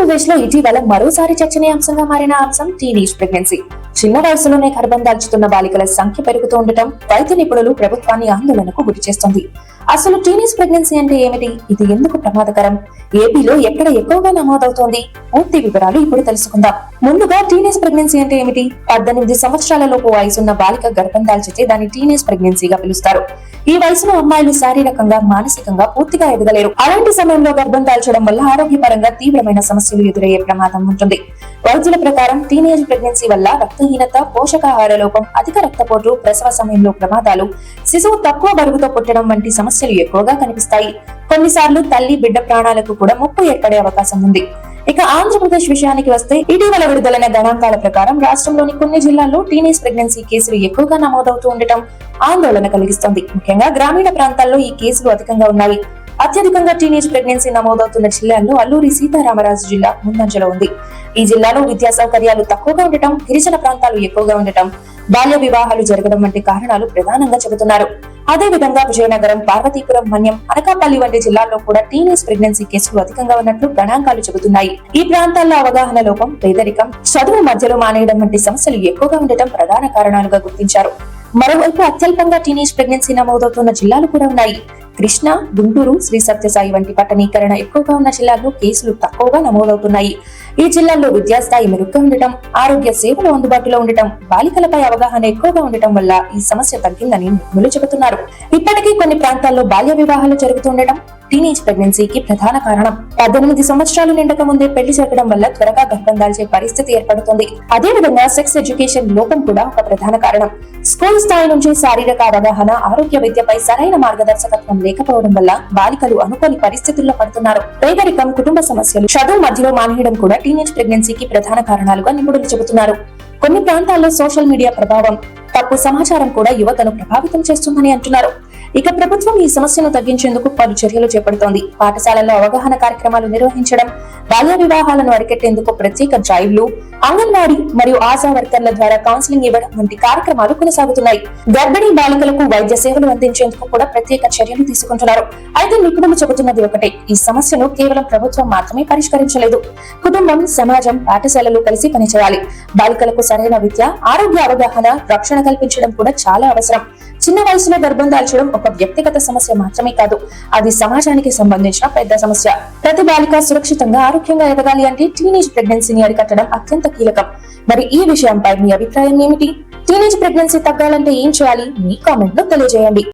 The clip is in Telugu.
ఆంధ్రప్రదేశ్ లో ఇటీవల మరోసారి చర్చనీయాంశంగా మారిన అంశం టీనేజ్ ప్రెగ్నెన్సీ. చిన్న వయసులోనే గర్భం దాల్చుతున్న బాలికల సంఖ్య పెరుగుతూ ఉండటం వైద్య నిపుణులు ప్రభుత్వాన్ని ఆందోళనకు గురి చేస్తోంది. అసలు టీనేజ్ ప్రెగ్నెన్సీ అంటే ఏమిటి? ఇది ఎందుకు ప్రమాదకరం? ఏపీలో ఎక్కడ ఎక్కువగా నమోదవుతోంది? పూర్తి వివరాలు ఇప్పుడు తెలుసుకుందాం. ముందుగా టీనేజ్ ప్రెగ్నెన్సీ అంటే ఏమిటి? 18 సంవత్సరాల లోపు వయసున్న బాలిక గర్భం దాల్చితే దాన్ని టీనేజ్ ప్రెగ్నెన్సీగా పిలుస్తారు. ఈ వయసులో అమ్మాయిలు శారీరకంగా, మానసికంగా పూర్తిగా ఎదగలేరు. అలాంటి సమయంలో గర్భం దాల్చడం వల్ల ఆరోగ్యపరంగా తీవ్రమైన సమస్యలు ఎదురయ్యే ప్రమాదం ఉంటుంది. వైద్యుల ప్రకారం టీనేజ్ ప్రెగ్నెన్సీ వల్ల రక్తహీనత, పోషకాహార లోపం, అధిక రక్తపోటు, ప్రసవ సమయంలో ప్రమాదాలు, శిశువు తక్కువ బరువుతో పుట్టడం వంటి సమస్యలు ఎక్కువగా కనిపిస్తాయి. కొన్నిసార్లు తల్లి, బిడ్డ ప్రాణాలకు కూడా ముప్పు ఏర్పడే అవకాశం ఉంది. ఇక ఆంధ్రప్రదేశ్ విషయానికి వస్తే, ఇటీవల విడుదలైన గణాంకాల ప్రకారం రాష్ట్రంలోని కొన్ని జిల్లాల్లో టీనేజ్ ప్రెగ్నెన్సీ కేసులు ఎక్కువగా నమోదవుతూ ఉండటం ఆందోళన కలిగిస్తోంది. ముఖ్యంగా గ్రామీణ ప్రాంతాల్లో ఈ కేసులు అధికంగా ఉన్నాయి. అత్యధికంగా టీనేజ్ ప్రెగ్నెన్సీ నమోదవుతున్న జిల్లాల్లో అల్లూరి సీతారామరాజు జిల్లా ముందంజలో ఉంది. ఈ జిల్లాలో విద్యా సౌకర్యాలు తక్కువగా ఉండటం, గిరిజన ప్రాంతాలు ఎక్కువగా ఉండటం, బాల్య వివాహాలు జరగడం వంటి కారణాలు ప్రధానంగా చెబుతున్నారు. అదే విధంగా విజయనగరం, పార్వతీపురం, మన్యం, అనకాపల్లి వంటి జిల్లాల్లో కూడా టీనేజ్ ప్రెగ్నెన్సీ కేసులు అధికంగా ఉన్నట్లు గణాంకాలు చెబుతున్నాయి. ఈ ప్రాంతాల్లో అవగాహన లోపం, పేదరికం, చదువు మధ్యలో మానేయడం వంటి సమస్యలు ఎక్కువగా ఉండటం ప్రధాన కారణాలుగా గుర్తించారు. మరోవైపు అత్యల్పంగా టీనేజ్ ప్రెగ్నెన్సీ నమోదవుతున్న జిల్లాలు కూడా ఉన్నాయి. కృష్ణా, గుంటూరు, శ్రీ సత్యసాయి వంటి పట్టణీకరణ ఎక్కువగా ఉన్న జిల్లాల్లో కేసులు తక్కువగా నమోదవుతున్నాయి. ఈ జిల్లాల్లో విద్యాస్థాయి మెరుగ్గా ఉండటం, ఆరోగ్య సేవలు అందుబాటులో ఉండటం, బాలికలపై అవగాహన ఎక్కువగా ఉండటం వల్ల ఈ సమస్య తగ్గిందని నిపుణులు చెబుతున్నారు. ఇప్పటికీ కొన్ని ప్రాంతాల్లో బాల్య వివాహాలు జరుగుతుండటం టీనేజ్ ప్రెగ్నెన్సీకి ప్రధాన కారణం. 18 సంవత్సరాలు నిండక ముందే పెళ్లి జరగడం వల్ల త్వరగా గర్భం దాల్చే పరిస్థితి ఏర్పడుతుంది. అదే విధంగా సెక్స్ ఎడ్యుకేషన్ లోపం కూడా ఒక ప్రధాన కారణం. స్కూల్ స్థాయి నుంచి శారీరక అవగాహన, ఆరోగ్య విద్యపై సరైన మార్గదర్శకత్వం లేకపోవడం వల్ల బాలికలు అనుకోని పరిస్థితుల్లో పడుతున్నారు. పేదరికం, కుటుంబ సమస్యలు, చదువు మధ్యలో మానేయడం కూడా టీనేజ్ ప్రెగ్నెన్సీకి ప్రధాన కారణాలుగా నిపుణులు చెబుతున్నారు. కొన్ని ప్రాంతాల్లో సోషల్ మీడియా ప్రభావం, తప్పు సమాచారం కూడా యువతను ప్రభావితం చేస్తుందని అంటున్నారు. ఇక ప్రభుత్వం ఈ సమస్యను తగ్గించేందుకు పలు చర్యలు చేపడుతోంది. పాఠశాలల్లో అవగాహన కార్యక్రమాలు నిర్వహించడం, బాల్య వివాహాలను అరికట్టేందుకు ప్రత్యేక డ్రైవ్లు, అంగన్వాడీ మరియు ఆశా వర్కర్ల ద్వారా కౌన్సిలింగ్ ఇవ్వడం వంటి కార్యక్రమాలు కొనసాగుతున్నాయి. గర్భిణీ బాలికలకు వైద్య సేవలు అందించేందుకు కూడా ప్రత్యేక చర్యలు తీసుకుంటున్నారు. అయితే నిపుణులు చెబుతున్నది ఒకటే, ఈ సమస్యను కేవలం ప్రభుత్వం మాత్రమే పరిష్కరించలేదు. కుటుంబం, సమాజం, పాఠశాలలు కలిసి పనిచేయాలి. బాలికలకు సరైన విద్య, ఆరోగ్య అవగాహన, రక్షణ కల్పించడం కూడా చాలా అవసరం. చిన్న వయసులో గర్భం దాల్చడం ఒక వ్యక్తిగత సమస్య మాత్రమే కాదు, అది సమాజానికి సంబంధించిన పెద్ద సమస్య. ప్రతి బాలిక సురక్షితంగా, ఆరోగ్యంగా ఎదగాలి అంటే టీనేజ్ ప్రెగ్నెన్సీని అరికట్టడం అత్యంత కీలకం. మరి ఈ విషయంపై మీ అభిప్రాయం ఏమిటి? టీనేజ్ ప్రెగ్నెన్సీ తగ్గాలంటే ఏం చేయాలి? మీ కామెంట్ లో తెలియజేయండి.